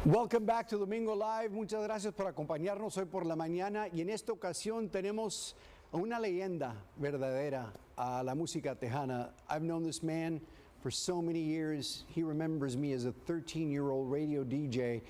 Welcome back to Domingo Live. Muchas gracias por acompañarnos hoy por la mañana y en esta ocasión tenemos a una leyenda verdadera a la música tejana. I've known this man for so many years. He remembers me as a 13-year-old radio DJ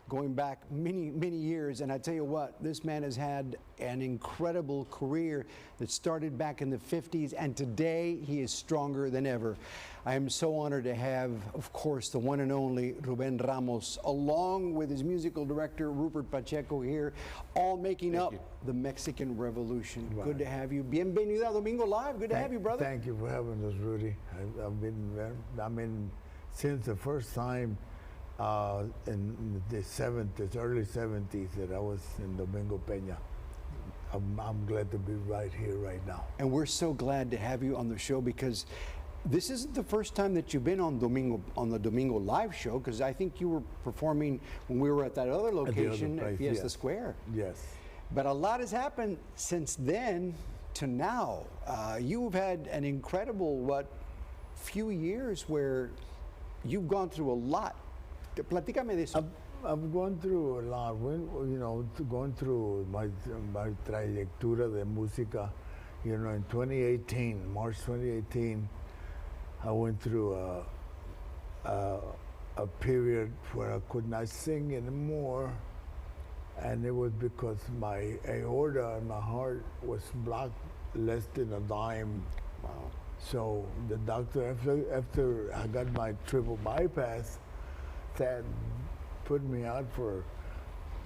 going back many years, and I tell you what, this man has had an incredible career that started back in the 50s, and today he is stronger than ever. I am so honored to have, of course, the one and only Ruben Ramos, along with his musical director, Rupert Pacheco, here, all making up the Mexican Revolution. Right. Good to have you. Bienvenido a Domingo Live. Good to have you, brother. Thank you for having us, Rudy. I've been since the first time in the early 70s that I was in Domingo Peña. I'm glad to be right here, right now. And we're so glad to have you on the show because this isn't the first time that you've been on the Domingo Live show, because I think you were performing when we were at that other location at Fiesta Square. Yes. But a lot has happened since then to now. You've had an incredible, few years where you've gone through a lot. Platícame de eso. I've gone through a lot. Going through my trayectoria de música. You know, in 2018, March 2018, I went through a period where I could not sing anymore, and it was because my aorta and my heart was blocked less than a dime. Wow. So the doctor, after I got my triple bypass, that put me out for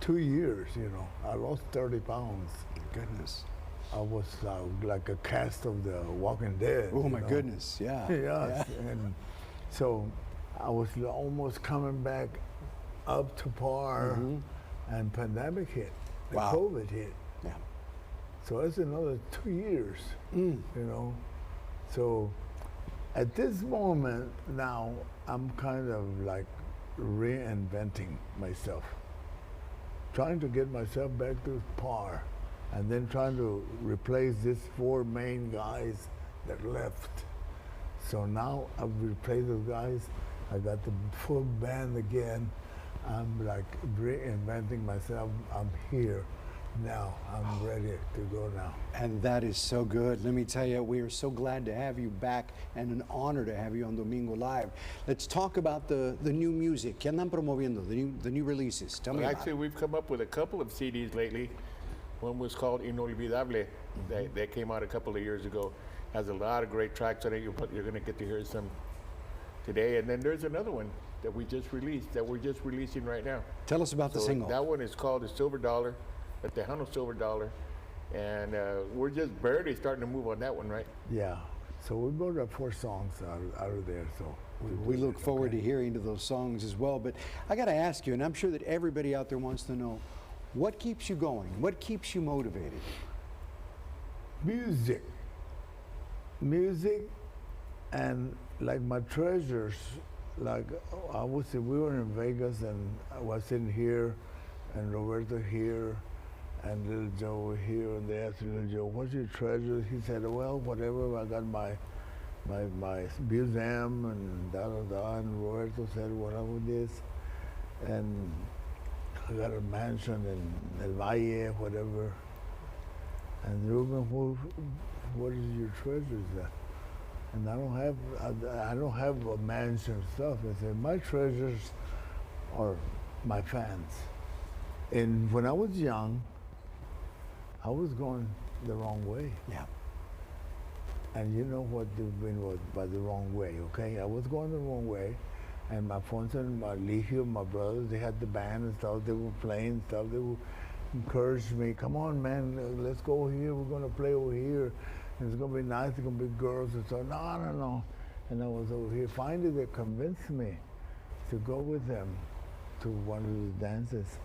2 years. You know, I lost 30 pounds. Goodness. I was like a cast of the Walking Dead. Oh my goodness, yeah. Yes, yeah. And so I was almost coming back up to par, and pandemic hit, and COVID hit. Yeah. So it's another 2 years, you know. So at this moment now, I'm kind of like reinventing myself, trying to get myself back to par, and then trying to replace these 4 main guys that left. So now I've replaced those guys. I got the full band again. I'm like reinventing myself. I'm here now. I'm ready to go now. And that is so good. Let me tell you, we are so glad to have you back and an honor to have you on Domingo Live. Let's talk about the new music. ¿Qué andan promoviendo? The new releases. Tell me about Actually, we've come up with a couple of CDs lately. One was called Inolvidable. That came out a couple of years ago. Has a lot of great tracks on it. You're going to get to hear some today. And then there's another one that we just released, that we're just releasing right now. Tell us about the single. That one is called the Silver Dollar, the Tejano Silver Dollar. And we're just barely starting to move on that one, right? Yeah. So we wrote up 4 songs out of there. So we look forward to hearing to those songs as well. But I got to ask you, and I'm sure that everybody out there wants to know, what keeps you going? What keeps you motivated? Music, and like my treasures. Like we were in Vegas, and I was sitting here, and Roberto here, and Little Joe here, and they asked Little Joe, "What's your treasures?" He said, "Well, whatever. I got my museum and da da da." And Roberto said, "What up with this?" And I got a mansion in El Valle, whatever. And Ruben, what is your treasures at? And I don't have a mansion stuff. I said, my treasures are my fans. And when I was young, I was going the wrong way. Yeah. And you know what was by the wrong way, okay? I was going the wrong way. And my Fonso and my Ligio, my brothers, they had the band and stuff. They were playing stuff. They would encourage me, come on, man, let's go here. We're going to play over here. And it's going to be nice. It's going to be girls. And so, no. And I was over here. Finally, they convinced me to go with them to one of the dances.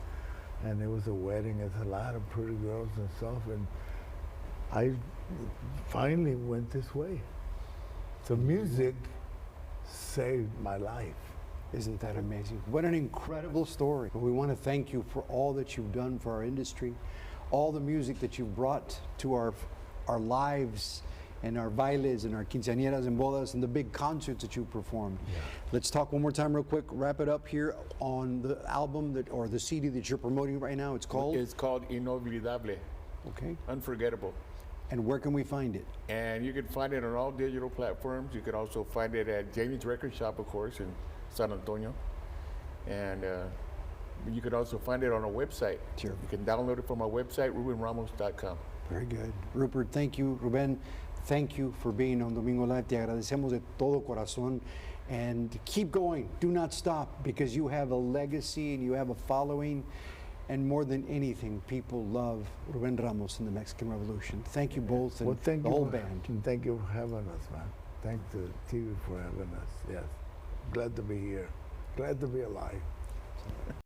And it was a wedding. There's a lot of pretty girls and stuff. And I finally went this way. So music saved my life. Isn't that amazing? What an incredible story. We want to thank you for all that you've done for our industry, all the music that you've brought to our lives and our bailes and our quinceañeras and bodas and the big concerts that you performed. Let's talk one more time real quick, wrap it up here on the album or the CD that you're promoting right now. It's called? It's called Inolvidable, Okay. Unforgettable. And where can we find it? And you can find it on all digital platforms. You can also find it at Jamie's Record Shop, of course, in San Antonio. And you can also find it on our website. Sure. You can download it from our website, rubenramos.com. Very good. Rupert, thank you. Ruben, thank you for being on Domingo Live. Te agradecemos de todo corazón. And keep going. Do not stop, because you have a legacy and you have a following. And more than anything, people love Ruben Ramos and the Mexican Revolution. Thank you both, and Well, thank the you whole for- band. and thank you for having us, man. Thank the TV for having us. Yes. Glad to be here. Glad to be alive.